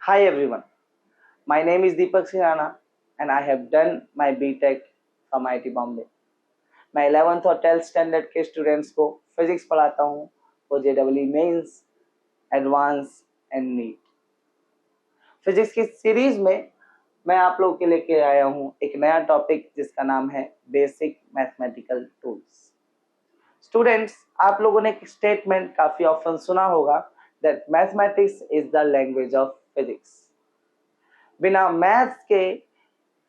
Hi everyone, my name is Deepak Sirana and I have done my BTech from IIT Bombay. मैं 11th और 12th standard के students को physics पढ़ाता हूँ for JEE mains, advance and NEET. Physics की series में मैं आप लोगों के लेके आया हूँ एक नया टॉपिक जिसका नाम है बेसिक मैथमेटिकल टूल्स। स्टूडेंट्स, आप लोगों ने एक स्टेटमेंट काफी ऑफन सुना होगा that mathematics is the language of physics. बिना मैथ्स के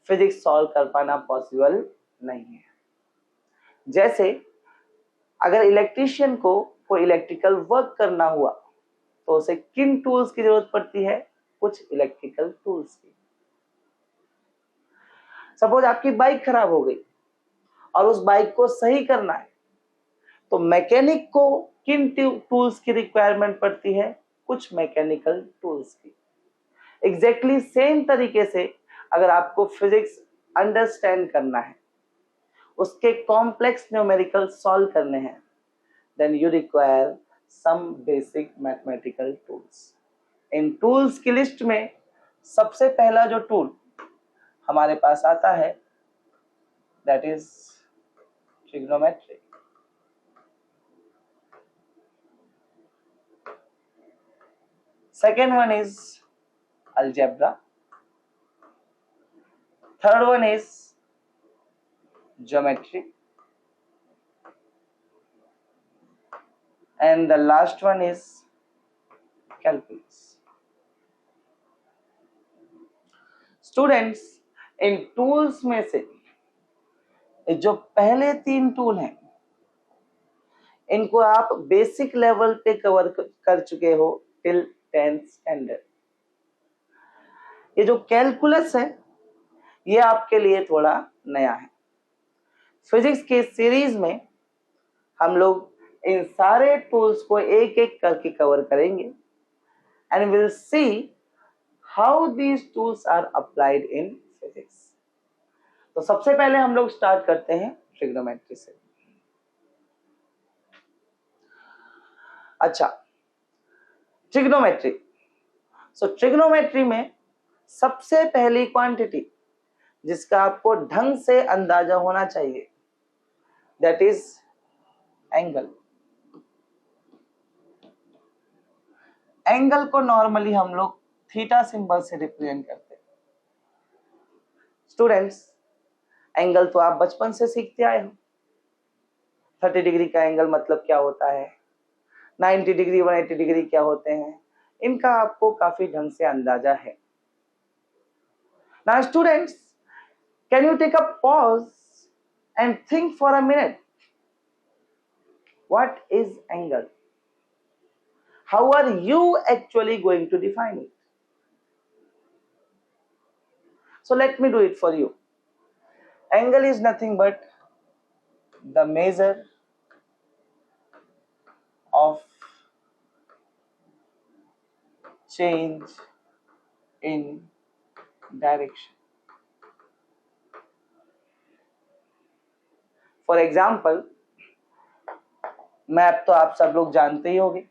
फिजिक्स सॉल्व कर पाना पॉसिबल नहीं है। जैसे अगर इलेक्ट्रीशियन को कोई इलेक्ट्रिकल वर्क करना हुआ तो उसे किन टूल्स की जरूरत पड़ती है? कुछ इलेक्ट्रिकल टूल्स की। सपोज आपकी बाइक खराब हो गई और उस बाइक को सही करना है तो मैकेनिक को किन टूल्स की रिक्वायरमेंट पड़ती है? कुछ मैकेनिकल टूल्स की। एग्जैक्टली सेम तरीके से अगर आपको फिजिक्स अंडरस्टैंड करना है, उसके कॉम्प्लेक्स न्यूमेरिकल सॉल्व करने हैं, then you require some basic mathematical tools. इन टूल्स की लिस्ट में सबसे पहला जो टूल हमारे पास आता है that is trigonometry. Second one is algebra. Third one is geometry. And the last one is calculus. Students, in tools में से जो पहले 3 टूल हैं इनको आप बेसिक लेवल पे कवर कर चुके हो टिल 10th स्टैंडर्ड। ये जो कैलकुलस है ये आपके लिए थोड़ा नया है। फिजिक्स के सीरीज में हम लोग इन सारे टूल्स को एक एक करके कवर करेंगे and will see how these tools are applied in physics. तो सबसे पहले हम लोग स्टार्ट करते हैं ट्रिग्नोमेट्री से। अच्छा, ट्रिग्नोमेट्री। सो ट्रिग्नोमेट्री में सबसे पहली क्वांटिटी जिसका आपको ढंग से अंदाजा होना चाहिए दैट इज एंगल। एंगल को नॉर्मली हम लोग थीटा सिंबल से रिप्रेजेंट करते हैं। स्टूडेंट्स, एंगल तो आप बचपन से सीखते आए हो। 30 डिग्री का एंगल मतलब क्या होता है, 90 डिग्री 180 डिग्री क्या होते हैं, इनका आपको काफी ढंग से अंदाजा है। Now students, can you take a pause and think for a minute? What is angle? How are you actually going to define it? So let me do it for you. Angle is nothing but the measure of change in direction. For example, map तो आप सब लोग जानते ही होंगे।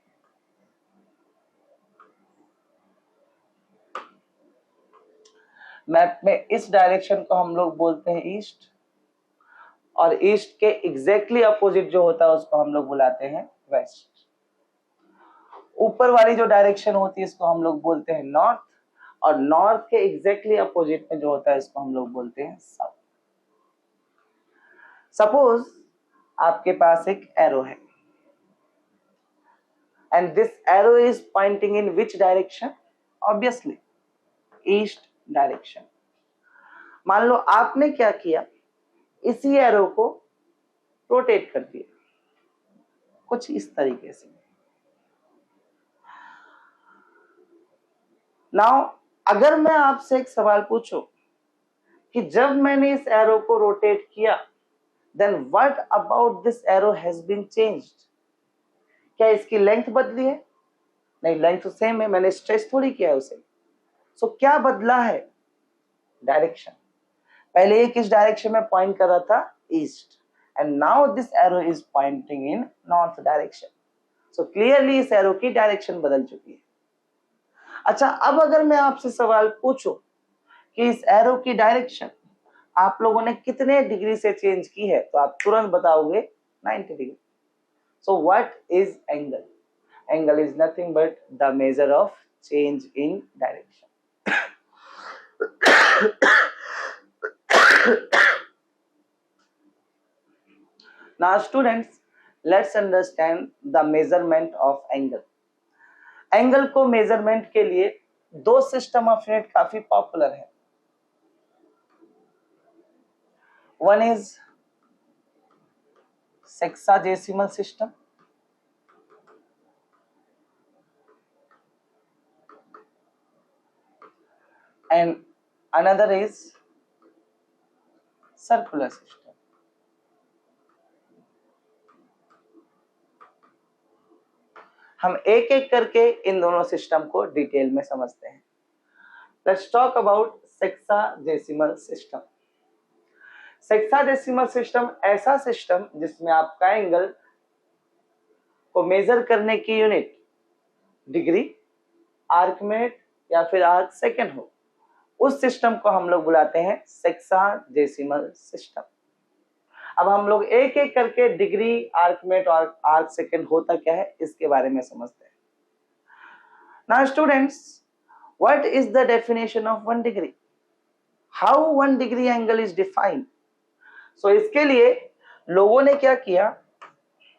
Map में इस direction को हम लोग बोलते हैं ईस्ट और ईस्ट के एग्जैक्टली अपोजिट जो होता है उसको हम लोग बुलाते हैं वेस्ट। ऊपर वाली जो डायरेक्शन होती है इसको हम लोग बोलते हैं नॉर्थ और नॉर्थ के एग्जैक्टली अपोजिट में जो होता है इसको हम लोग बोलते हैं साउथ। सपोज आपके पास एक एरो है and this arrow is pointing in which direction? Obviously east direction. मान लो आपने क्या किया, इसी एरो को रोटेट कर दिया कुछ इस तरीके से। नाउ अगर मैं आपसे एक सवाल पूछूं कि जब मैंने इस एरो को रोटेट किया then what about this arrow has been changed? क्या इसकी लेंथ बदली है? नहीं, लेंथ तो सेम है, मैंने स्ट्रेच थोड़ी किया है उसे। सो क्या बदला है? डायरेक्शन। पहले ये किस डायरेक्शन में पॉइंट कर रहा था? East, and now this arrow is pointing in north direction. So clearly इस एरो की डायरेक्शन बदल चुकी है। अच्छा, अब अगर मैं आपसे सवाल पूछूं कि इस एरो की डायरेक्शन आप लोगों ने कितने डिग्री से चेंज की है, तो आप तुरंत बताओगे 90 degree. So what is angle? Angle is nothing but the measure of change in direction. Now students, let's understand the measurement of angle. Angle को मेजरमेंट के लिए दो सिस्टम ऑफ यूनिट काफी पॉपुलर है। One is sexagesimal system and another is circular system. हम एक एक करके इन दोनों सिस्टम को डिटेल में समझते हैं। Let's talk about sexagesimal system. Sexagesimal system ऐसा सिस्टम जिसमें आपका एंगल को मेजर करने की यूनिट डिग्री, आर्क मिनट या फिर आर्क सेकेंड हो, उस सिस्टम को हम लोग बुलाते हैं सेक्साडेसिमल सिस्टम। अब हम लोग एक एक करके डिग्री, आर्क मिनट और आर्क सेकेंड होता क्या है इसके बारे में समझते हैं। Now students, what is the definition of 1 degree? How 1 degree angle is defined? So इसके लिए लोगों ने क्या किया,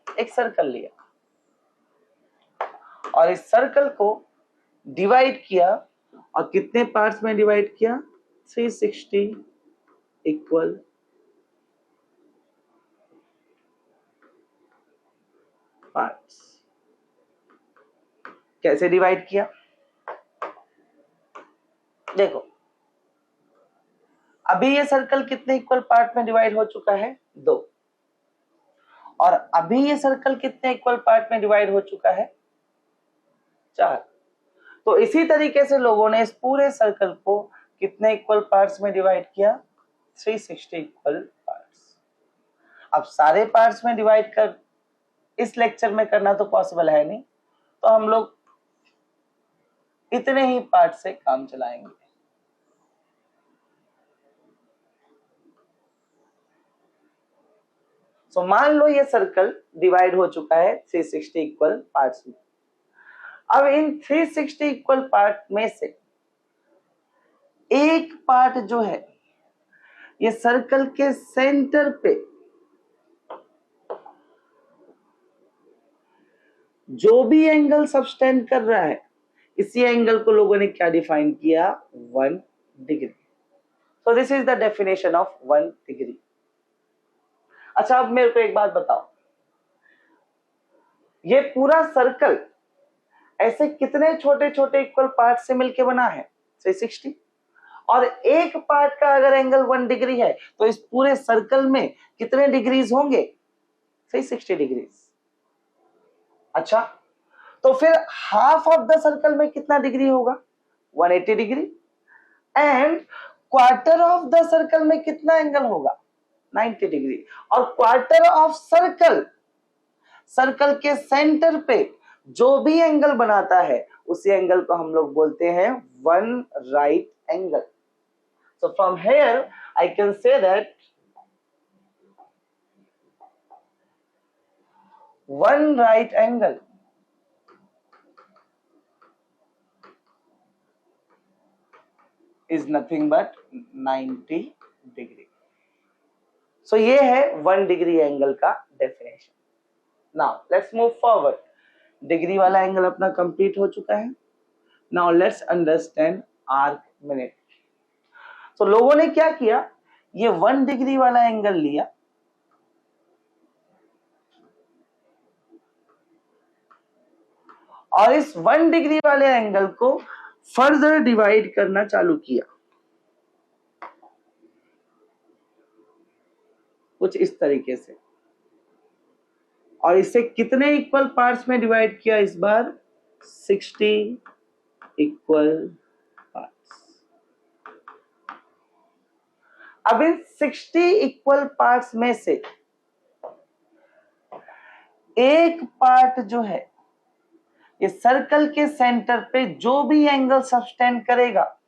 एक सर्कल लिया और इस सर्कल को डिवाइड किया और कितने पार्ट्स में डिवाइड किया? 360 इक्वल पार्ट्स। कैसे डिवाइड किया? देखो, अभी ये सर्कल कितने इक्वल पार्ट में डिवाइड हो चुका है? 2। और अभी ये सर्कल कितने इक्वल पार्ट में डिवाइड हो चुका है? 4। तो इसी तरीके से लोगों ने इस पूरे सर्कल को कितने इक्वल पार्ट्स में डिवाइड किया? 360 इक्वल पार्ट्स। अब सारे पार्ट्स में डिवाइड कर इस लेक्चर में करना तो पॉसिबल है नहीं, तो हम लोग इतने ही पार्ट से काम चलाएंगे। सो मान लो ये सर्कल डिवाइड हो चुका है 360 इक्वल पार्ट्स में। अब इन 360 इक्वल पार्ट में से एक पार्ट जो है ये सर्कल के सेंटर पे जो भी एंगल सबटेंड कर रहा है, इसी एंगल को लोगों ने क्या डिफाइन किया? 1 degree. So this is the definition of 1 degree. अच्छा, अब मेरे को एक बात बताओ, ये पूरा सर्कल ऐसे कितने छोटे छोटे इक्वल पार्ट से मिलके बना है? 360। और एक पार्ट का अगर एंगल 1 डिग्री है तो इस पूरे सर्कल में कितने डिग्रीज होंगे? 360 डिग्रीज। अच्छा, तो फिर हाफ ऑफ द सर्कल में कितना डिग्री होगा? 180 degree. And quarter of the circle में कितना एंगल होगा? 90 डिग्री। और क्वार्टर ऑफ सर्कल, सर्कल के सेंटर पे जो भी एंगल बनाता है उसी एंगल को हम लोग बोलते हैं 1 right angle. So from here I can say that 1 right angle is nothing but 90 degree. So ये है 1 डिग्री एंगल का definition. Now let's move forward. Degree वाला एंगल अपना कंप्लीट हो चुका है। Now let's understand arc minute. तो लोगों ने क्या किया, ये 1 डिग्री वाला एंगल लिया और इस 1 डिग्री वाले एंगल को फर्दर डिवाइड करना चालू किया, कुछ इस तरीके से। और इसे कितने इक्वल पार्ट्स में डिवाइड किया इस बार? 60 इक्वल पार्ट्स। अब इन 60 इक्वल पार्ट्स में से एक पार्ट जो है इस सर्कल के सेंटर पे जो भी एंगल सब्सटेंड करेगा,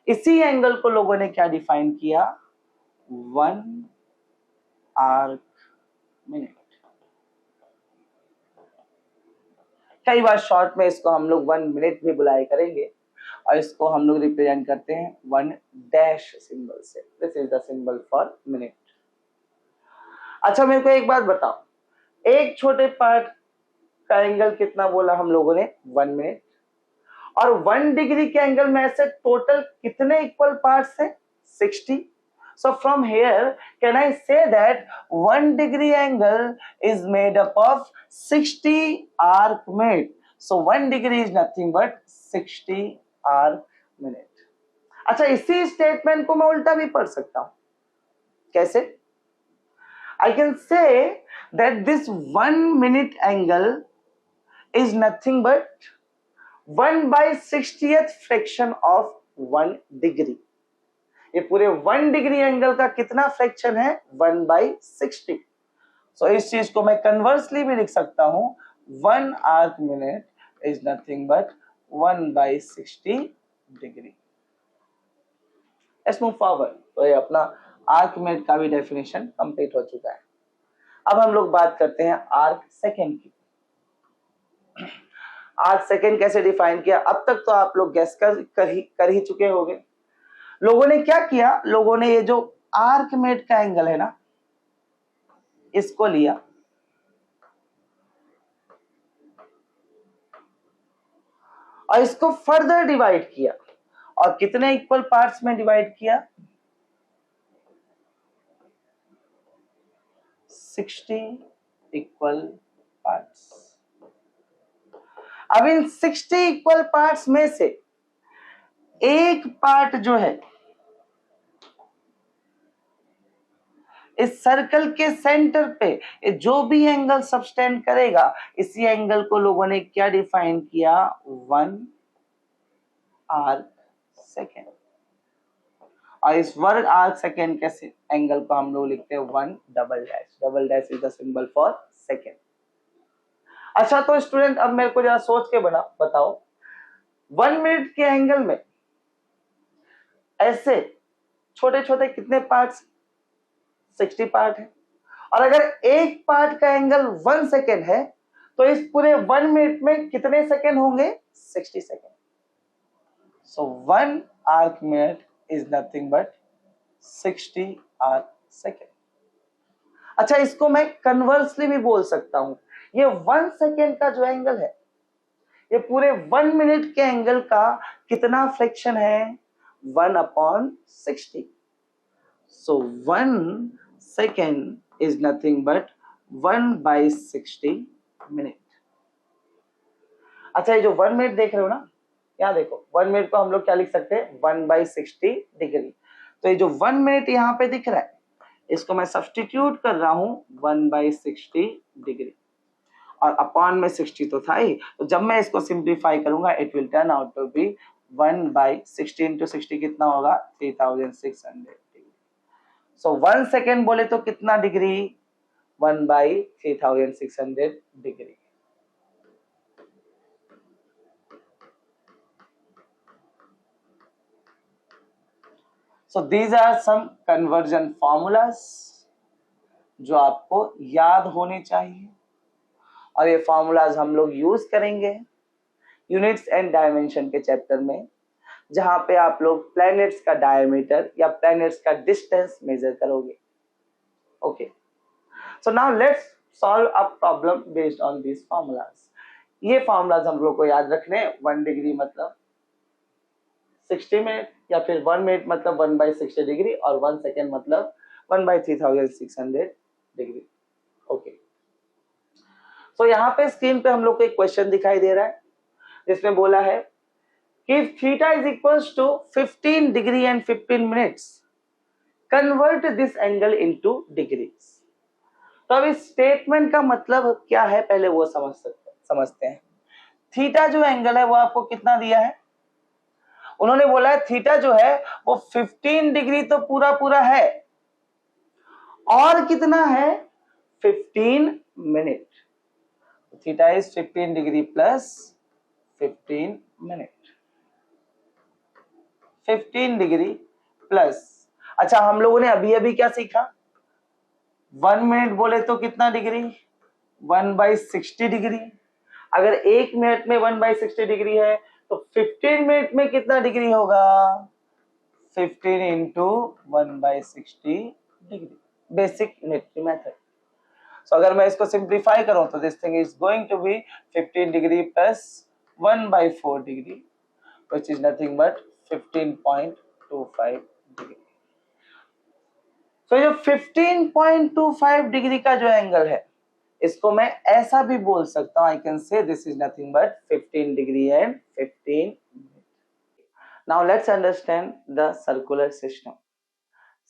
इसी एंगल को लोगों ने क्या डिफाइन किया, 1 आर्क मिनट। कई बार शॉर्ट में इसको हम लोग 1 मिनट भी बुलाए करेंगे, और इसको हम लोग रिप्रेजेंट करते हैं 1 डैश सिंबल से। This is the symbol for minute. अच्छा मेरे को एक बात बताओ, एक छोटे पार्ट का एंगल कितना बोला हम लोगों ने, 1 मिनट, और 1 डिग्री के एंगल में ऐसे टोटल कितने इक्वल पार्ट्स हैं, 60। So from here, can I say that 1 degree angle is made up of 60 arc minute? So 1 degree is nothing but 60 arc minute. अच्छा, इसी स्टेटमेंट को मैं उल्टा भी पढ़ सकता हूं। कैसे? I can say that this 1 minute angle is nothing but 1/60th fraction of 1 degree. ये पूरे 1 डिग्री एंगल का कितना फ्रैक्शन है, 1/60। सो इस चीज को मैं कन्वर्सली भी लिख सकता हूं, 1 arc minute is nothing but 1/60 degree. Let's move forward. तो ये अपना आर्क मिनट का भी डेफिनेशन कंप्लीट हो चुका है। अब हम लोग बात करते हैं आर्क सेकेंड की। आर्क सेकेंड कैसे डिफाइन किया, अब तक तो आप लोग गेस कर ही चुके होंगे। लोगों ने क्या किया, लोगों ने ये जो आर्कमेट का एंगल है ना, इसको लिया और इसको फर्दर डिवाइड किया, और कितने इक्वल पार्ट्स में डिवाइड किया, 60 इक्वल पार्ट्स। अब इन 60 इक्वल पार्ट्स में से एक पार्ट जो है इस सर्कल के सेंटर पे जो भी एंगल सब्सटेंड करेगा, इसी एंगल को लोगों ने क्या डिफाइन किया, 1 आर्क सेकेंड। और इस 1 आर्क सेकेंड के एंगल को हम लोग लिखते हैं 1 double dash. Double dash is the symbol for second. अच्छा तो स्टूडेंट, अब मेरे को जरा सोच के बताओ, 1 मिनट के एंगल में ऐसे छोटे छोटे कितने पार्ट्स, 60 पार्ट है, और अगर एक पार्ट का एंगल 1 सेकेंड है तो इस पूरे 1 मिनट में कितने सेकेंड होंगे, 60 second. So 1 arc minute is nothing but 60 arc second. अच्छा, इसको मैं कन्वर्सली भी बोल सकता हूं, ये 1 सेकेंड का जो एंगल है, ये पूरे 1 मिनट के एंगल का कितना फ्रैक्शन है, 1/60। So 1 second is nothing but 1/60 minute। अच्छा, ये जो 1 मिनट देख रहे हो ना, यहाँ देखो 1 मिनट को हम लोग क्या लिख सकते हैं, 1/60 डिग्री। तो ये जो 1 मिनट यहाँ पे दिख रहा है, इसको मैं सब्सटीट्यूट कर रहा हूँ 1/60 डिग्री, और अपॉन में 60 तो था ही, तो जब मैं इसको सिंप्लीफाई करूंगा it will turn out to be 1/60 into 60 कितना होगा, 3600 डिग्री। सो 1 सेकेंड बोले तो कितना degree, 1/3600 degree. So these are some conversion formulas जो आपको याद होने चाहिए, और ये फॉर्मूलाज हम लोग यूज करेंगे यूनिट्स एंड डायमेंशन के चैप्टर में, जहां पे आप लोग प्लैनेट्स का डायमीटर या प्लैनेट्स का डिस्टेंस मेजर करोगे। Okay, so now let's solve a problem based on this formulas. ये फॉर्मूलाज हम लोग को याद रखने, 1 डिग्री मतलब 60 मिनट, या फिर 1 मिनट मतलब 1/60 डिग्री, और 1 सेकेंड मतलब 1/3600 डिग्री। ओके, तो यहाँ पे स्क्रीन पे हम लोग को एक क्वेश्चन दिखाई दे रहा है, जिसमें बोला है कि theta is equals to 15 degree and 15 minutes, convert this angle into degrees. तो अब इस स्टेटमेंट का मतलब क्या है, पहले वो समझते हैं। थीटा जो एंगल है वो आपको कितना दिया है, उन्होंने बोला है थीटा जो है वो 15 डिग्री तो पूरा पूरा है, और कितना है, 15 minute. Theta is 15 degree plus 15 minute, 15 degree plus, अच्छा हम लोगों ने अभी अभी क्या सीखा, 1 मिनट बोले तो कितना डिग्री, 1/60 डिग्री। अगर 1 मिनट में 1/60 डिग्री है तो 15 मिनट में कितना डिग्री होगा, 15 into 1/60 degree, basic unitary method. So अगर मैं इसको सिंप्लीफाई करूं तो this thing is going to be 15 degree plus 1/4 degree which is nothing but 15.25 degree. तो जो 15.25 डिग्री का जो एंगल है इसको मैं ऐसा भी बोल सकता हूं, I can say this is nothing but 15 degree and 15 minute. Now let's understand the circular system.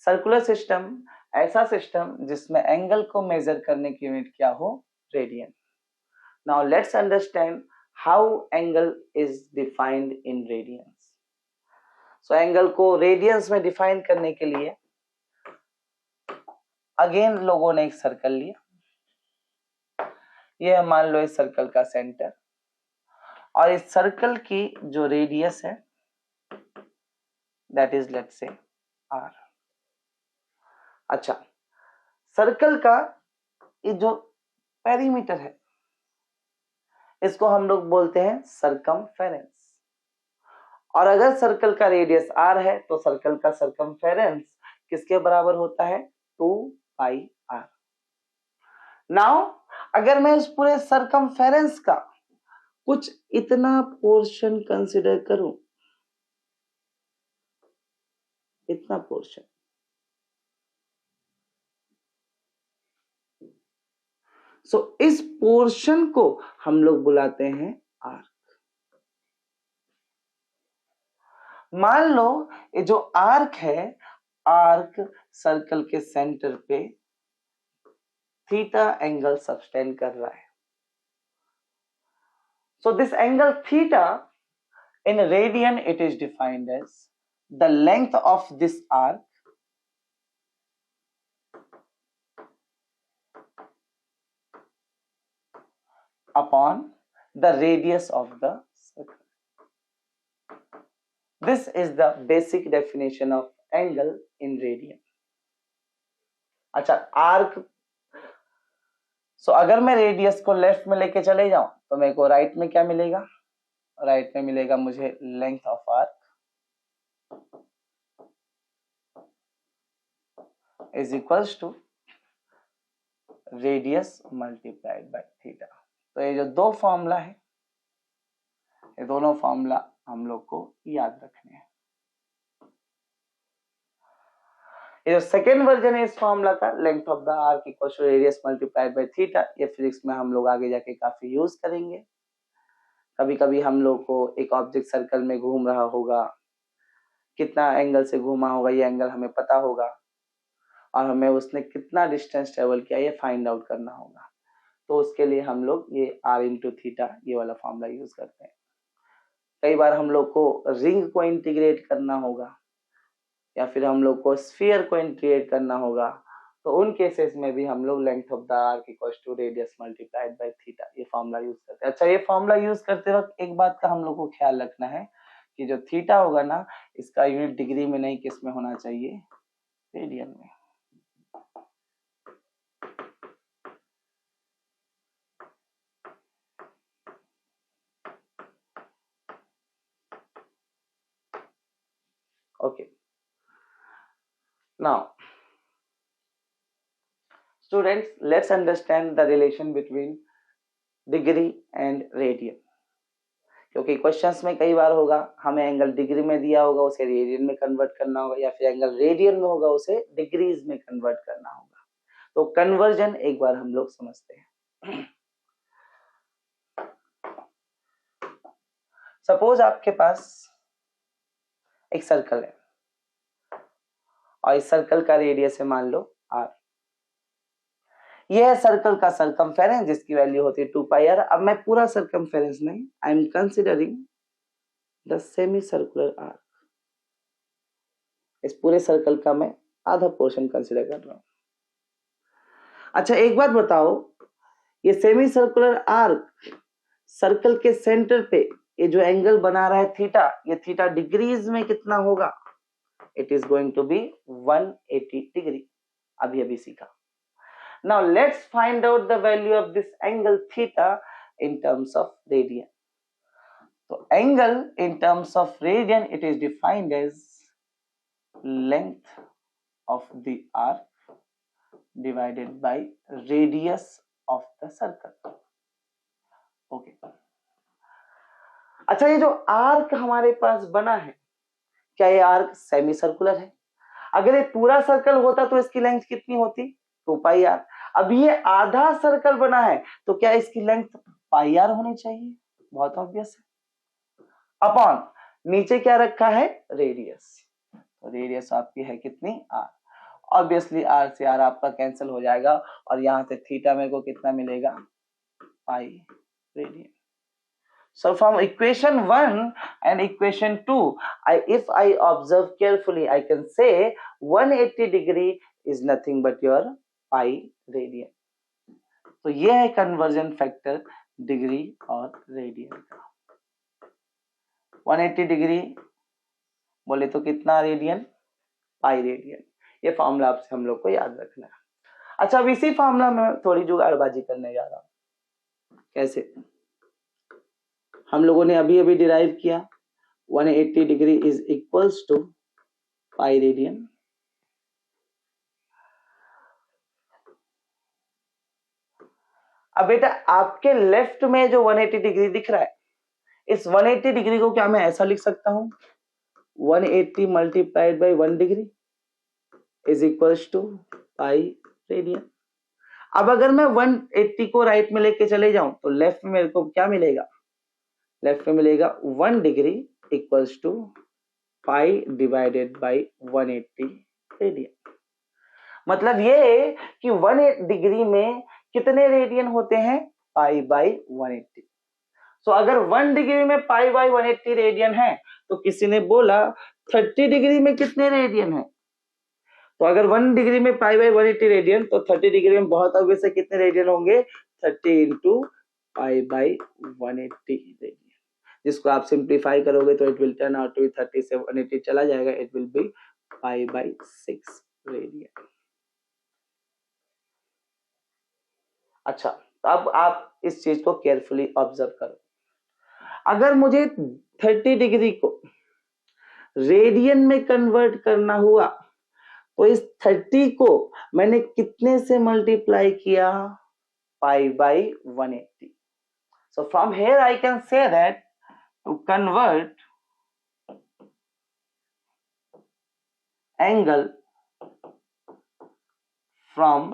Circular system ऐसा सिस्टम जिसमें एंगल को मेजर करने की यूनिट क्या हो, radian. Now let's understand how angle is defined in radiance. So angle को radiance में define करने के लिए अगेन लोगों ने एक सर्कल लिया, यह मान लो इस सर्कल का सेंटर, और इस सर्कल की जो रेडियस है that is let's say r। अच्छा, सर्कल का ये जो पेरीमीटर है इसको हम लोग बोलते हैं सरकमफेरेंस, और अगर सर्कल का रेडियस r है तो सर्कल का सरकमफेरेंस किसके बराबर होता है, 2πr। नाउ अगर मैं इस पूरे सरकमफेरेंस का कुछ इतना पोर्शन कंसिडर करूं, इतना पोर्शन, सो इस पोर्शन को हम लोग बुलाते हैं आर्क। मान लो ये जो आर्क है, आर्क सर्कल के सेंटर पे थीटा एंगल सब्सटेंड कर रहा है। So this angle theta in radian it is defined as the length of this arc upon the radius of the circle. This is the basic definition of angle in radian. अच्छा, arc, सो अगर मैं radius को left में लेके चले जाऊं तो मेरे को राइट में क्या मिलेगा, राइट में मिलेगा मुझे length of arc is equals to radius multiplied by theta. तो ये जो दो फॉर्मूला है, ये दोनों फॉर्मूला हम लोग को याद रखने हैं। ये जो सेकेंड वर्जन है इस फॉर्मूला का, length of the arc equal to radius multiplied by theta, ये फिजिक्स में हम लोग आगे जाके काफी यूज करेंगे। कभी कभी हम लोग को एक ऑब्जेक्ट सर्कल में घूम रहा होगा, कितना एंगल से घूमा होगा ये एंगल हमें पता होगा, और हमें उसने कितना डिस्टेंस ट्रेवल किया ये फाइंड आउट करना होगा। तो उसके लिए हम लोग ये r इंटू थीटा ये वाला फॉर्मूला यूज करते हैं। कई बार हम लोग को रिंग को इंटीग्रेट करना होगा, या फिर हम लोग को स्फीयर को इंटीग्रेट करना होगा, तो उन केसेस में भी हम लोग length of the arc equals to radius multiplied by theta ये फॉर्मूला यूज करते हैं। अच्छा, ये फॉर्मूला यूज करते वक्त एक बात का हम लोग को ख्याल रखना है कि जो थीटा होगा ना, इसका यूनिट डिग्री में नहीं, किस में होना चाहिए, रेडियन में। Okay. Now, students, let's understand the relation between degree and radian. क्योंकि क्वेश्चंस में कई बार होगा हमें एंगल डिग्री में दिया होगा उसे रेडियन में कन्वर्ट करना होगा, या फिर एंगल रेडियन में होगा उसे डिग्रीज में कन्वर्ट करना होगा। तो कन्वर्जन एक बार हम लोग समझते हैं। सपोज आपके पास एक सर्कल है और इस सर्कल का रेडियस है मान लो r। यह सर्कल का सरकमफेरेंस जिसकी वैल्यू होती है 2πr। अब मैं पूरा सरकमफेरेंस नहीं, I am considering the semi circular arc. इस पूरे सर्कल का मैं आधा पोर्शन कंसिडर कर रहा हूं। अच्छा, एक बात बताओ, ये सेमी सर्कुलर आर्क सर्कल के सेंटर पे ये जो एंगल बना रहा है थीटा, ये थीटा डिग्रीज में कितना होगा? It is going to be 180 degree. अभी सीखा। Now let's find out the value of this angle theta in terms of radian. तो angle in terms of radian it is defined as length of the arc divided by radius of the circle. Okay. अच्छा, ये जो arc हमारे पास बना है, क्या ये arc semi circular है? अगर ये पूरा सर्कल होता तो इसकी लेंथ कितनी होती? 2 पाई आर। अब ये आधा सर्कल बना है तो क्या इसकी लेंथ पाई आर होनी चाहिए? बहुत ऑब्वियस है। अपॉन नीचे क्या रखा है? रेडियस। तो रेडियस आपकी है कितनी? आर। ऑब्वियसली आर से आर आपका कैंसिल हो जाएगा और यहां से थीटा मेरे को कितना मिलेगा? पाई radian. So from equation 1 and equation 2, if I observe carefully, I can say 180 degree is nothing but your pi radian. तो ये है कन्वर्जन फैक्टर डिग्री और रेडियन का। 180 डिग्री बोले तो कितना रेडियन? Pi radian. ये फॉर्मूला आपसे हम लोग को याद रखना है। अच्छा, अब इसी फॉर्मूला में थोड़ी जुगाड़बाजी करने जा रहा हूं। कैसे? हम लोगों ने अभी डिराइव किया 180 degree is equals to pi radian. अब बेटा आपके लेफ्ट में जो 180 डिग्री दिख रहा है, इस 180 डिग्री को क्या मैं ऐसा लिख सकता हूं? 180 multiplied by 1 degree is equals to pi radian. अब अगर मैं 180 को राइट में लेके चले जाऊं तो लेफ्ट में मेरे को क्या मिलेगा? लेफ्ट में मिलेगा 1 degree equals to pi divided by 180 radian. मतलब ये कि 1 डिग्री में कितने रेडियन होते हैं? Pi by 180। सो अगर 1 डिग्री में पाई बाई 180 रेडियन है तो किसी ने बोला 30 डिग्री में कितने रेडियन है? तो अगर 1 डिग्री में पाई बाई 180 रेडियन तो 30 डिग्री में बहुत ऑब्वियस है कितने रेडियन होंगे? 30 इंटू पाई बाई 180 रेडियन। जिसको आप सिंप्लीफाई करोगे तो it will turn out to 30 से 180 चला जाएगा, it will be pi by 6 radian. अच्छा, तो अब आप इस चीज को केयरफुली ऑब्जर्व करो। अगर मुझे 30 डिग्री को रेडियन में कन्वर्ट करना हुआ तो इस 30 को मैंने कितने से मल्टीप्लाई किया? Pi by 180। So from here I can say that to convert angle from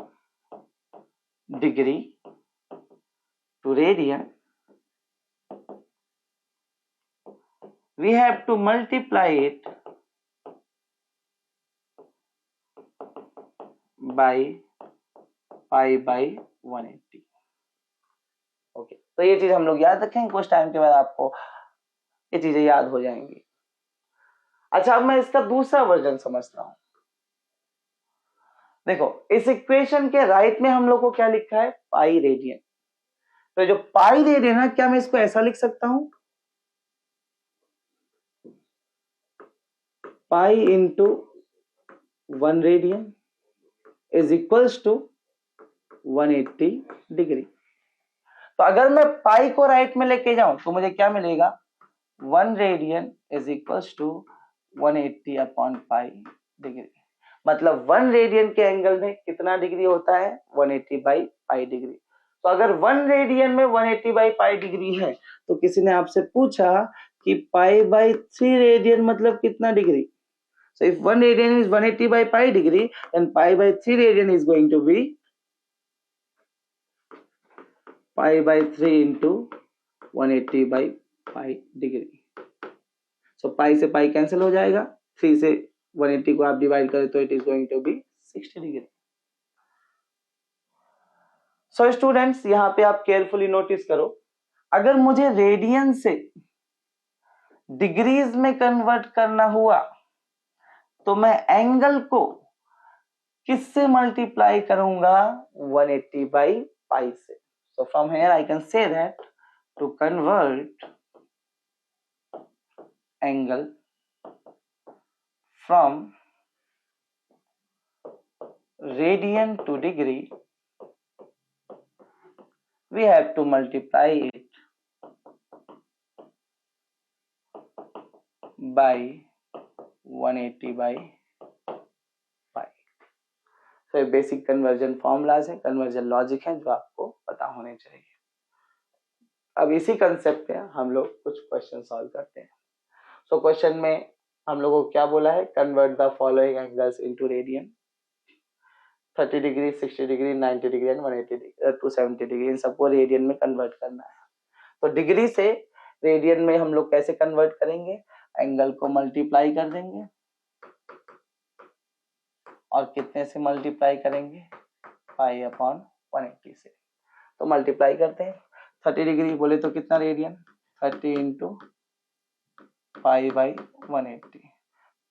degree to radian, we have to multiply it by pi by 180। Okay, तो ये चीज हम लोग याद रखेंगे, कुछ टाइम के बाद आपको ये चीजें याद हो जाएंगी। अच्छा, अब मैं इसका दूसरा वर्जन समझता हूं। देखो, इस इक्वेशन के राइट में हम लोग को क्या लिखा है? Pi radian. तो जो पाई रेडियन है, क्या मैं इसको ऐसा लिख सकता हूं? Pi into 1 radian is equals to 180 degree. तो अगर मैं पाई को राइट में लेके जाऊं तो मुझे क्या मिलेगा? 1 radian is equals to 180 upon pi degree. मतलब 1 रेडियन के एंगल में कितना डिग्री होता है? 180 बाई पाई डिग्री। तो अगर 1 रेडियन में 180 बाई पाई डिग्री है तो किसी ने आपसे पूछा कि पाई बाई 3 रेडियन मतलब कितना degree? So if 1 radian is 180 by pi degree, then pi by 3 radian is going to be pi by 3 into 180 by pi degree. So pi से pi कैंसिल हो जाएगा, 3 से 180 को आप डिवाइड करें तो it is going to be 60 degree. So students, यहाँ पे आप केयरफुली नोटिस करो, अगर मुझे रेडियन से डिग्रीज में कन्वर्ट करना हुआ तो मैं एंगल को किससे मल्टीप्लाई करूंगा? 180 बाई पाई से। So from here I can say that to convert angle from radian to degree, we have to multiply it by 180 by pi. तो ये बेसिक कन्वर्जन फॉर्मूलाज है, कन्वर्जन लॉजिक है जो आपको पता होने चाहिए। अब इसी कंसेप्ट पे हम लोग कुछ क्वेश्चन सॉल्व करते हैं। सो क्वेश्चन में हम लोगों को क्या बोला है, convert the following angles into radian. 30 degree, 60 degree, 90 degree and 180 degree, 270 degree, इन सबको रेडियन में कन्वर्ट करना है। तो डिग्री से रेडियन में हम लोग कैसे कन्वर्ट करेंगे, एंगल को मल्टीप्लाई कर देंगे और कितने से मल्टीप्लाई करेंगे, पाई अपॉन 180 से। तो मल्टीप्लाई करते हैं, 30 डिग्री बोले तो कितना रेडियन, 30 इंटू पाई बाई 180।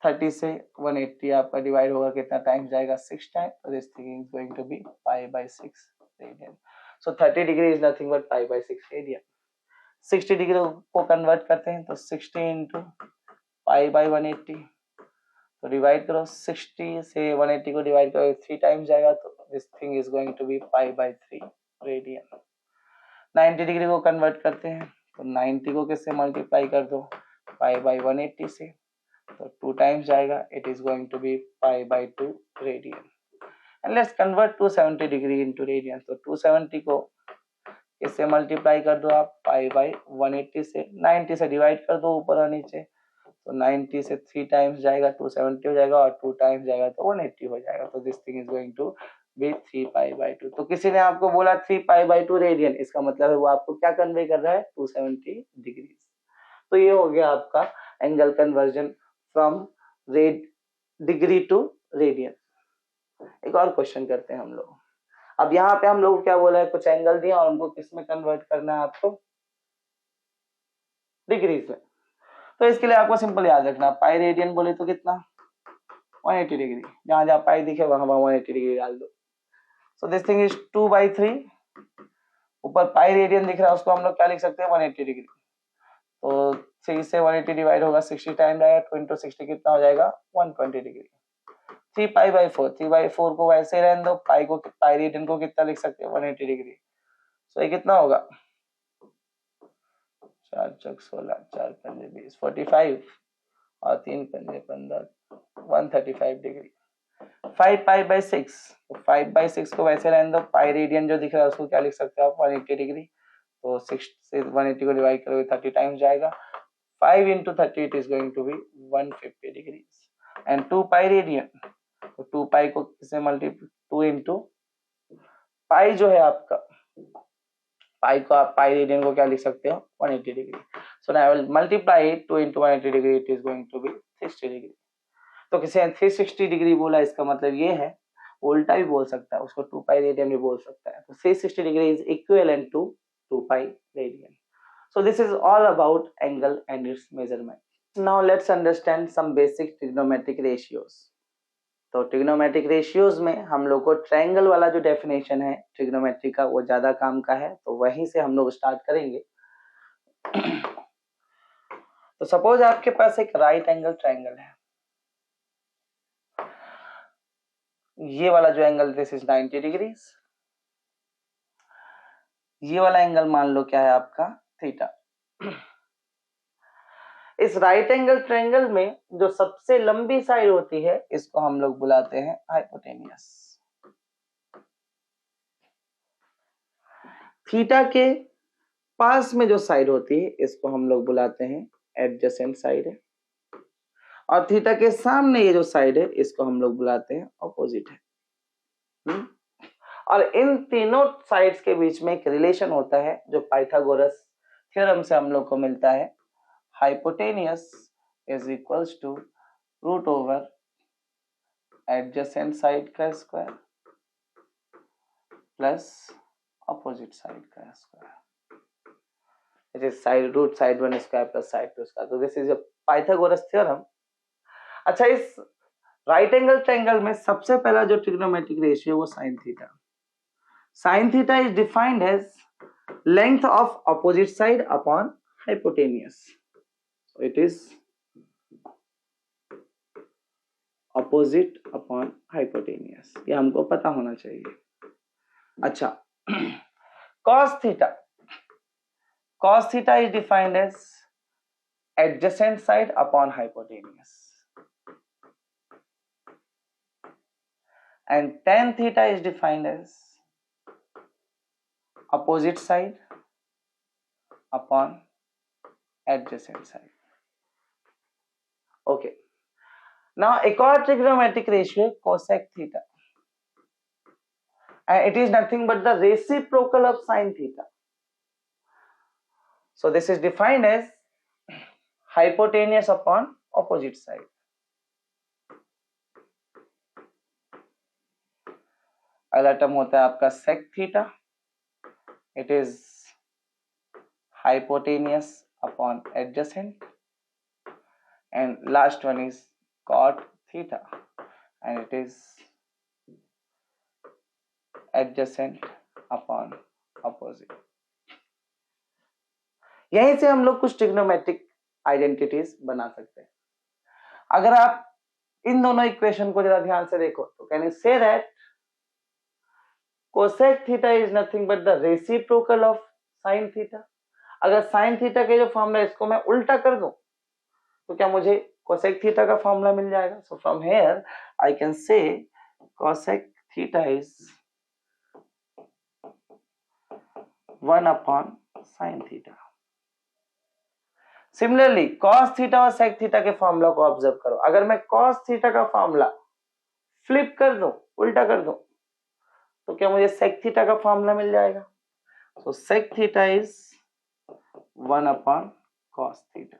30 से 180 आपका डिवाइड होगा, कितना टाइम जाएगा, 6 टाइम। तो this thing is going to be pi by 6 radian. So 30 degree is nothing but pi by 6 radian. 60 degree को कन्वर्ट करते हैं तो 60 इंटू पाई बाई 180, तो डिवाइड करो, 60 से 180 को डिवाइड करो 3 टाइम्स जाएगा, तो this thing is going to be pi by 3 radian. 90 degree को कन्वर्ट करते हैं तो 90 को किससे मल्टीप्लाई कर दो, पाई बाई 180 से, तो 2 टाइम्स जाएगा, it is going to be pi by 2 radian. And let's convert 270 degree into radian. तो 270 को किससे मल्टीप्लाई कर दो आप, पाई बाई 180 से, 90 से डिवाइड कर दो ऊपर और नीचे, तो 90 से 3 टाइम्स जाएगा, 270 हो जाएगा, और 2 टाइम्स जाएगा तो 180 हो जाएगा। तो this thing is going to be 3 pi by 2। तो किसी ने आपको बोला 3 पाई बाई 2 रेडियन, इसका मतलब है वो आपको क्या कन्वे कर रहा है, 270 डिग्री। तो ये हो गया आपका angle conversion from degree to radian. एक और क्वेश्चन करते हैं हम लोग। अब यहाँ पे हम लोग को क्या बोला है, कुछ एंगल दिया और उनको किस में कन्वर्ट करना है आपको, डिग्रीज में। तो इसके लिए आपको सिंपल याद रखना, पाई रेडियन बोले तो कितना, 180 डिग्री, जहां जहां पाई दिखे वहां 180 डिग्री डाल दो। सो दिस थिंग इज 2/3, ऊपर पाई रेडियन दिख रहा है उसको हम लोग क्या लिख सकते हैं, 180 डिग्री। तो 3 से 180 डिवाइड होगा, 60 टाइम जाएगा, 2 into 60 कितना हो जाएगा, 120 डिग्री। 3 पाई बाई 4, 3/4 को वैसे ही रहने दो, पाई रेडियन को कितना लिख सकते हैं, 180 डिग्री। सो ये कितना होगा, 4 चौक 16, 4 पंजे 20, 45, और 3 पंजे 15, 135 डिग्री। 5 पाई बाई 6, तो 5/6 को वैसे रहने दो, पाई रेडियन जो दिख रहा है उसको क्या लिख सकते हो आप, 180 डिग्री। तो 6 से 180 को डिवाइड करोगे 30 टाइम्स जाएगा, 5 into 30 it is going to be 150 degrees. And 2 pi radian, तो 2 pi को किससे मल्टीप्लाई, 2 into पाई जो है आपका, पाई को आप पाई रेडियन को क्या लिख सकते हो, 180 degree. So now I will multiply 2 into 180 degree, it is going to be 60 degree. तो किसी ने 360 डिग्री बोला, इसका मतलब ये है, उल्टा भी बोल सकता है उसको, 2 पाई रेडियन भी बोल सकता है। तो 360 degree is equivalent to 2 pi radian. So this is all about angle and its measurement. Now let's understand some basic trigonometric ratios. तो trigonometric ratios में हम लोग को ट्रायंगल वाला जो डेफिनेशन है ट्रिग्नोमेट्री का वो ज्यादा काम का है, तो वहीं से हम लोग स्टार्ट करेंगे। तो सपोज आपके पास एक राइट एंगल ट्रायंगल है, ये वाला जो एंगल दिस इज 90 डिग्रीज, ये वाला एंगल मान लो क्या है आपका, थीटा। इस राइट एंगल ट्रायंगल में जो सबसे लंबी साइड होती है इसको हम लोग बुलाते हैं हाइपोटेनियस। थीटा के पास में जो साइड होती है इसको हम लोग बुलाते हैं एडजेसेंट साइड, और थीटा के सामने ये जो साइड है इसको हम लोग बुलाते हैं ऑपोजिट है। और इन तीनों साइड्स के बीच में एक रिलेशन होता है जो पाइथागोरस थ्योरम से हम लोग को मिलता है, hypotenuse is equals to root over adjacent side का स्क्वायर प्लस opposite side का square, it is side root side 1 square plus side 2 square. तो this is a Pythagoras theorem. अच्छा, इस राइट एंगल ट्रायंगल में सबसे पहला जो ट्रिग्नोमेट्रिक रेशियो वो sine theta. Sine theta is defined as length of opposite side upon hypotenuse. It is opposite upon hypotenuse, ये हमको पता होना चाहिए। अच्छा, cos theta is defined as adjacent side upon hypotenuse, and tan theta is defined as opposite side upon adjacent side. Okay, now एक और trigonometric ratio cosec theta, and it is nothing but the reciprocal of sin theta. So this is defined as hypotenuse upon opposite side. अगला term होता है आपका sec theta, it is hypotenuse upon adjacent, and last one is cot theta, and it is adjacent upon opposite. यहीं से हम लोग कुछ trigonometric identities बना सकते हैं। अगर आप इन दोनों इक्वेशन को जरा ध्यान से देखो तो can you say that cosec theta is nothing but the reciprocal of sine theta. अगर साइन थीटा के जो फॉर्मूला इसको मैं उल्टा कर दूं तो क्या मुझे कोसेक थीटा का फॉर्मूला मिल जाएगा। So from here I can say cosec theta is 1 upon sine theta. Similarly cos theta और sec थीटा के फॉर्मूला को ऑब्जर्व करो। अगर मैं cos थीटा का फॉर्मूला फ्लिप कर दूं, उल्टा कर दूं, तो क्या मुझे sec थीटा का फॉर्मूला मिल जाएगा। सो sec theta is 1 upon cos theta,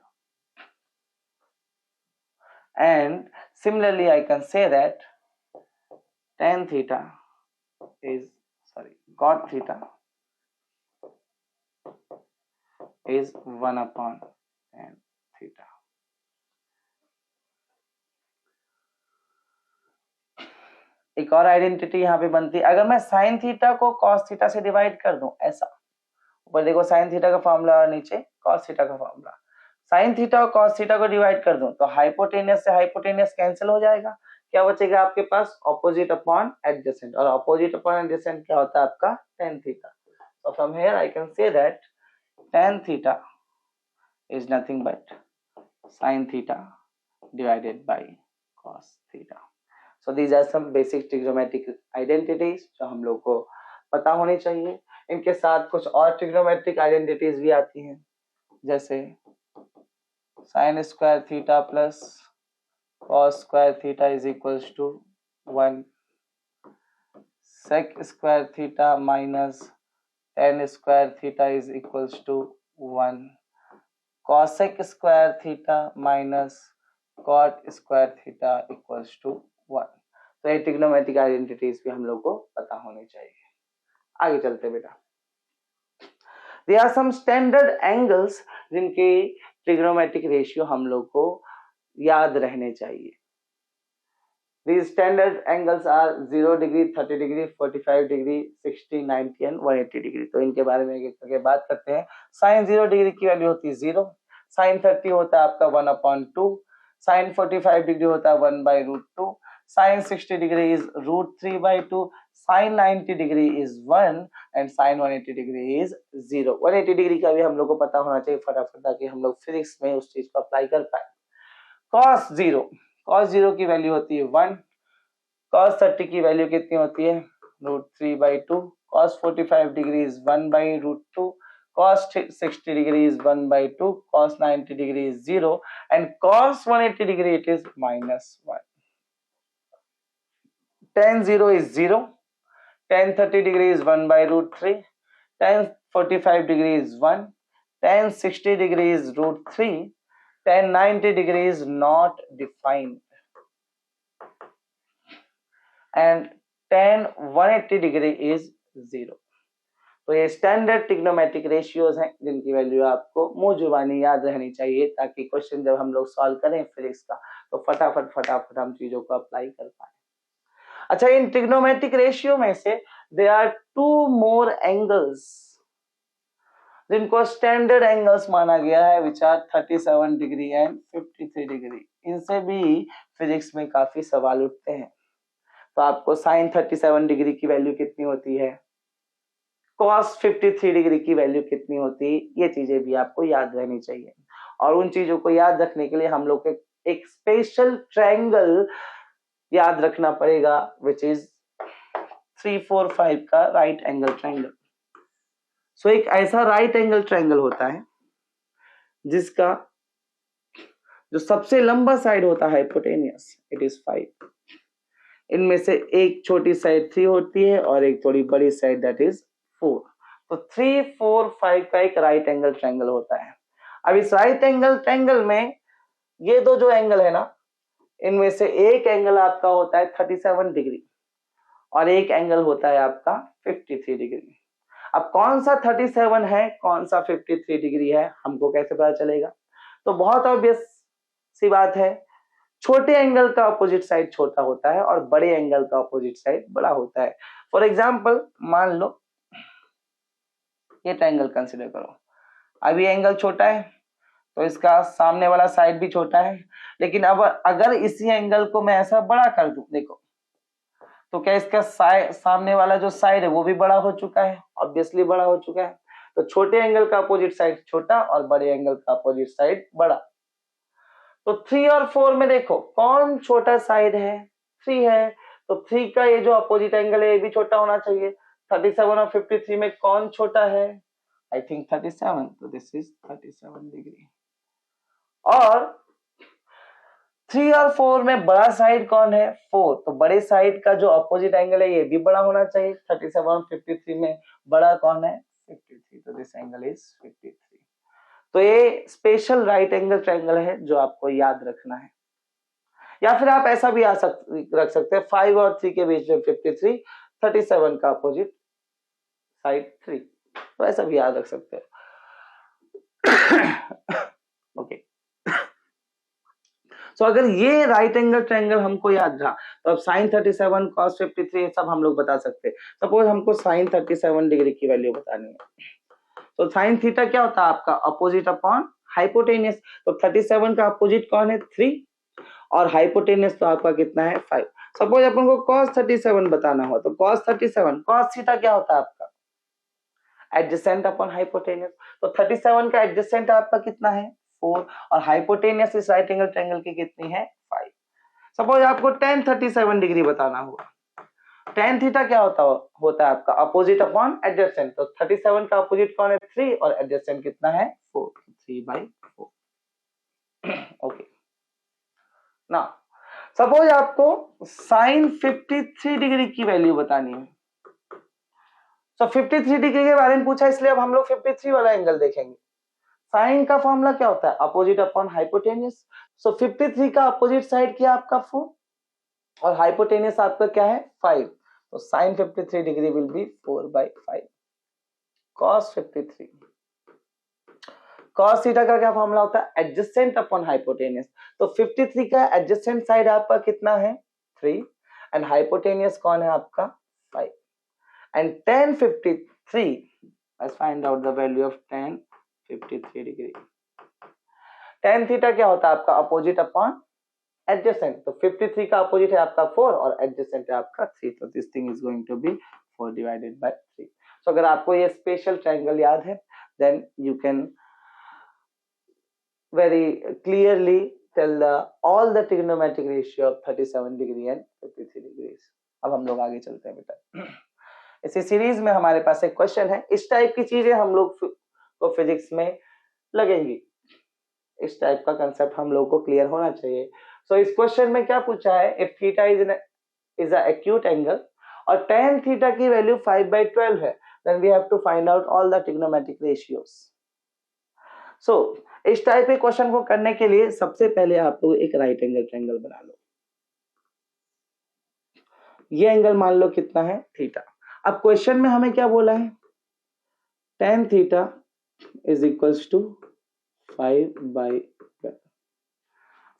and similarly I can say that tan theta is cot theta is 1 upon tan theta. एक और आइडेंटिटी यहाँ पे बनती है। अगर मैं साइन थीटा को कॉस थीटा से डिवाइड कर दूं, ऐसा ऊपर देखो साइन थीटा का फॉर्मूला और नीचे कॉस थीटा का फॉर्मूला, साइन थीटा और कॉस थीटा को डिवाइड कर दूं तो हाइपोटेनियस से हाइपोटेनियस कैंसिल हो जाएगा। क्या बचेगा आपके पास ऑपोजिट अपॉन एडजेसेंट, और ऑपोजिट अपॉन एडजेसेंट क्या होता है आपका tan theta. So from here I can say that tan theta is nothing but sin theta divided by cos theta. So these are some basic trigonometric identities जो हम लोग को पता होनी चाहिए। इनके साथ कुछ और trigonometric identities भी आती हैं, जैसे sin square theta plus cos square theta is equals to 1, sec square theta minus tan square theta is equals to 1, cosec square theta minus cot square theta equals to 1। तो ये trigonometric identities भी हम लोग को पता होनी चाहिए। आगे चलते बेटा, there are some standard angles जिनके ट्रिग्नोमेट्रिक रेशियो हम लोग को याद रहने चाहिए। These standard angles are 0 degree, 30 degree, 45 degree, 60, 90 and 180 degree। तो इनके बारे में एक एक बात करते हैं। साइन 0 डिग्री की वैल्यू होती है 0, साइन 30 होता है आपका 1/2, साइन 45 डिग्री होता है 1/√2, sine 60 degree is √3/2, sine 90 degree is 1 and sine 180 degree is 0। 180 degree का भी हम लोग को पता होना चाहिए फटाफट, ताकि हम लोग फिजिक्स में उस चीज को अप्लाई कर पाए। cos 0 की वैल्यू होती है 1, cos 30 की वैल्यू कितनी होती है √3/2, cos 45 degree is 1/√2, cos 60 degree is 1/2, cos 90 degree is 0 and cos 180 degree it is -1। tan 0 is 0, tan 30 degree is 1/√3, tan 45 degree is 1, tan 60 degree is √3, tan 90 degree is not defined and tan 180 degree is 0। तो ये standard trigonometric ratios हैं जिनकी value आपको मुंह जुबानी याद रहनी चाहिए, ताकि क्वेश्चन जब हम लोग सॉल्व करें फिजिक्स का तो फटाफट हम चीजों को अप्लाई कर पाए। अच्छा, इन ट्रिग्नोमेट्रिक रेशियो में से देयर आर 2 मोर एंगल्स जिनको स्टैंडर्ड एंगल्स माना गया है, which are 37 degree and 53 degree. इनसे भी फिजिक्स में काफी सवाल उठते हैं। तो आपको साइन 37 डिग्री की वैल्यू कितनी होती है, कॉस 53 डिग्री की वैल्यू कितनी होती है, ये चीजें भी आपको याद रहनी चाहिए। और उन चीजों को याद रखने के लिए हम लोग को एक स्पेशल ट्रायंगल याद रखना पड़ेगा, विच इज 3-4-5 का राइट एंगल ट्रायंगल। सो एक ऐसा राइट एंगल ट्रायंगल होता है जिसका जो सबसे लंबा साइड होता है हाइपोटेनियस, इट इज 5। इनमें से एक छोटी साइड 3 होती है और एक थोड़ी बड़ी साइड दैट इज 4। तो 3-4-5 का एक राइट एंगल ट्रायंगल होता है। अब इस राइट एंगल ट्रायंगल में ये दो जो एंगल है ना, इनमें से एक एंगल आपका होता है 37 डिग्री और एक एंगल होता है आपका 53 डिग्री। अब कौन सा 37 है, कौन सा 53 डिग्री है, हमको कैसे पता चलेगा? तो बहुत ऑब्वियस सी बात है, छोटे एंगल का अपोजिट साइड छोटा होता है और बड़े एंगल का अपोजिट साइड बड़ा होता है। फॉर एग्जाम्पल मान लो ये ट्रायंगल कंसिडर करो। अब ये एंगल छोटा है तो इसका सामने वाला साइड भी छोटा है, लेकिन अब अगर इसी एंगल को मैं ऐसा बड़ा कर दूं, देखो, तो क्या इसका सामने वाला जो साइड है वो भी बड़ा हो चुका है, ऑब्वियसली बड़ा हो चुका है। तो छोटे एंगल का अपोजिट साइड छोटा और बड़े एंगल का अपोजिट साइड बड़ा। तो 3 और 4 में देखो कौन छोटा साइड है, 3 है, तो 3 का ये जो अपोजिट एंगल है ये भी छोटा होना चाहिए। 37 और 53 में कौन छोटा है, आई थिंक 37, तो दिस इज 37 डिग्री। और 3 और 4 में बड़ा साइड कौन है, 4, तो बड़े साइड का जो अपोजिट एंगल है ये भी बड़ा होना चाहिए। 37 और 53 में बड़ा कौन है, 53, तो दिस एंगल इज 53। तो ये स्पेशल राइट एंगल ट्रायंगल है जो आपको याद रखना है। या फिर आप ऐसा भी रख सकते हैं, 5 और 3 के बीच में 53, 37 का अपोजिट साइड 3, तो ऐसा भी याद रख सकते हैं। ओके, सो अगर ये राइट एंगल ट्रायंगल हमको याद रहा तो अब साइन 37 कॉस 53 ये सब हम लोग बता सकते हैं। सपोज हमको साइन 37 डिग्री की वैल्यू बतानी है, तो साइन थीटा क्या होता है आपका, अपोजिट अपॉन हाइपोटेनियस। तो 37 का अपोजिट कौन है, 3, और हाइपोटेनियस तो आपका कितना है, 5। सपोज अपन को cos 37 बताना हो, तो cos 37 cos थीटा क्या होता है आपका, एडजेसेंट अपॉन हाइपोटेनियस। तो 37 का एडजेसेंट आपका कितना है, 4, और हाइपोटेनियस इस राइट एंगल ट्रायंगल की कितनी है, 5। सपोज आपको tan 37 डिग्री बताना होगा, tan थीटा क्या होता है आपका, अपोजिट अपॉन एडजेसेंट। तो 37 का अपोजिट कौन है, 3, और एडजेसेंट कितना है, 4, 3/4। ओके, ना सपोज आपको साइन 53 डिग्री की वैल्यू बतानी है। तो 53 डिग्री के बारे में पूछा, इसलिए अब हम लोग 53 वाला एंगल देखेंगे। साइन का फॉर्मूला क्या होता है, अपोजिट अपॉन हाइपोटेनियस। सो 53 का अपोजिट साइड क्या आपका 4 और हाइपोटेनियस आपका क्या है, 5। तो sine 53 degree will be 4/5 cos 53। cos theta का क्या फॉर्मूला होता है, एडजेसेंट अपॉन हाइपोटेनियस। तो 53 का एडजेसेंट साइड आपका कितना है, 3, एंड हाइपोटेनियस कौन है आपका, 5। And tan 53, let's find out the value of tan 53 degree. tan theta क्या होता है आपका, अपोजिट अपॉन एडजेसेंट। तो 53 का अपोजिट है आपका 4 और एडजेसेंट है आपका 3, तो this thing is going to be 4/3। So अगर आपको ये स्पेशल ट्रायंगल याद है, then you can very clearly tell all the trigonometric ratio of 37 degree and 53 degrees। अब हम लोग आगे चलते हैं बेटा। इसी सीरीज में हमारे पास एक क्वेश्चन है, इस टाइप की चीजें हम लोग को फिजिक्स में लगेंगी, इस टाइप का कंसेप्ट हम लोग को क्लियर होना चाहिए। सो इस क्वेश्चन में क्या पूछा है, if theta is a acute angle और tan थीटा की वैल्यू 5/12 है, then we have to find out all the trigonometric ratios. So इस टाइप के क्वेश्चन को करने के लिए सबसे पहले आप लोग एक राइट एंगल ट्रायंगल बना लो। ये एंगल मान लो कितना है, थीटा। अब क्वेश्चन में हमें क्या बोला है, tan theta is equals to 5/12।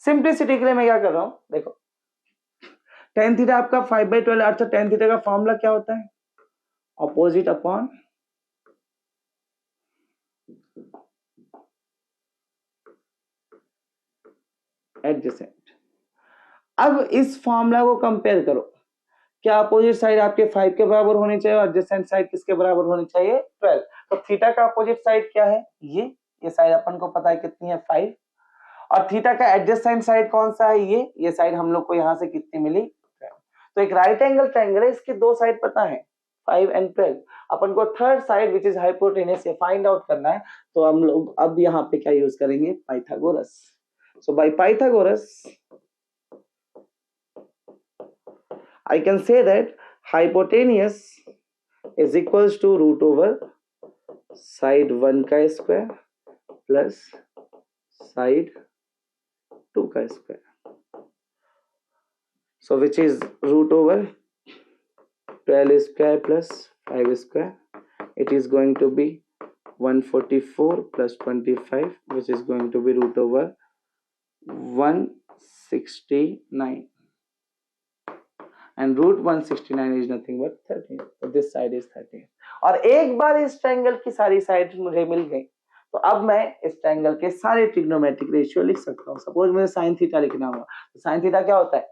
Simplicity के लिए मैं क्या कर रहा हूं, देखो tan थीटा आपका 5/12, अच्छा tan थीटा का फॉर्मूला क्या होता है, अपोजिट अपॉन एडजेसेंट। अब इस फॉर्मूला को कंपेयर करो, क्या अपोजिट साइड आपके 5 के बराबर होनी चाहिए और एडजेसेंट साइड किसके बराबर होनी चाहिए 12। तो थीटा का अपोजिट साइड क्या है, ये साइड अपन को पता है कितनी है 5, और थीटा का एडजेसेंट साइड कौन सा है, ये साइड हम लोग को यहाँ से कितनी मिली 12। तो एक राइट एंगल ट्रायंगल है, इसकी दो साइड पता है 5 एंड 12, अपन को third side which is hypotenuse ये फाइंड आउट करना है। तो हम लोग अब यहाँ पे क्या यूज करेंगे, Pythagoras. So by Pythagoras I can say that hypotenuse is equals to root over side 1 का square plus side 2 का square. So which is root over 12 square plus 5 square. It is going to be 144 plus 25, which is going to be root over 169. And root 169 is nothing but 13. So this side is 13. और एक बार इस triangle की सारी side मुझे मिल गई, तो अब मैं इस ट्रायंगल के सारे ट्रिग्नोमेट्रिक रेशियो लिख सकता हूँ। सपोज मुझे साइन थीटा लिखना हुआ, तो साइन थीटा क्या होता है,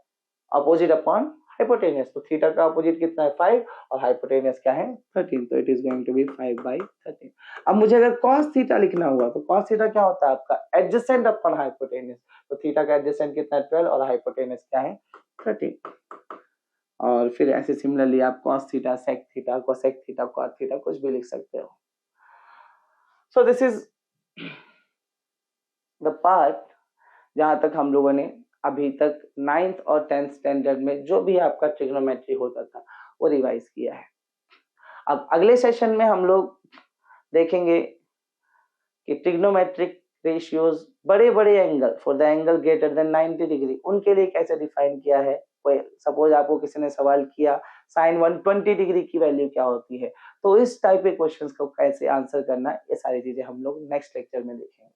अपोजिट अपॉन हाइपोटेनस। तो थीटा का अपोजिट कितना है 5 और हाइपोटेनस क्या है 13, तो it is going to be 5/13। अब मुझे अगर cos थीटा लिखना हुआ, तो cos थीटा क्या होता है आपका एडजेसेंट अपॉन हाइपोटेनस। तो थीटा का एडजेसेंट कितना है 12 और हाइपोटेनस क्या है 13। और फिर ऐसे सिमिलरली आप cos theta, sec theta, cosec theta, cot theta कुछ भी लिख सकते हो। So this is the part जहां तक हम लोगों ने अभी तक 9th और 10th स्टैंडर्ड में जो भी आपका ट्रिग्नोमेट्री होता था वो रिवाइज किया है। अब अगले सेशन में हम लोग देखेंगे कि ट्रिग्नोमेट्रिक रेशियोज बड़े बड़े angle for the angle greater than 90 degree उनके लिए कैसे डिफाइन किया है। कोई सपोज आपको किसी ने सवाल किया साइन 120 डिग्री की वैल्यू क्या होती है, तो इस टाइप के क्वेश्चंस को कैसे आंसर करना, ये सारी चीजें हम लोग नेक्स्ट लेक्चर में देखेंगे।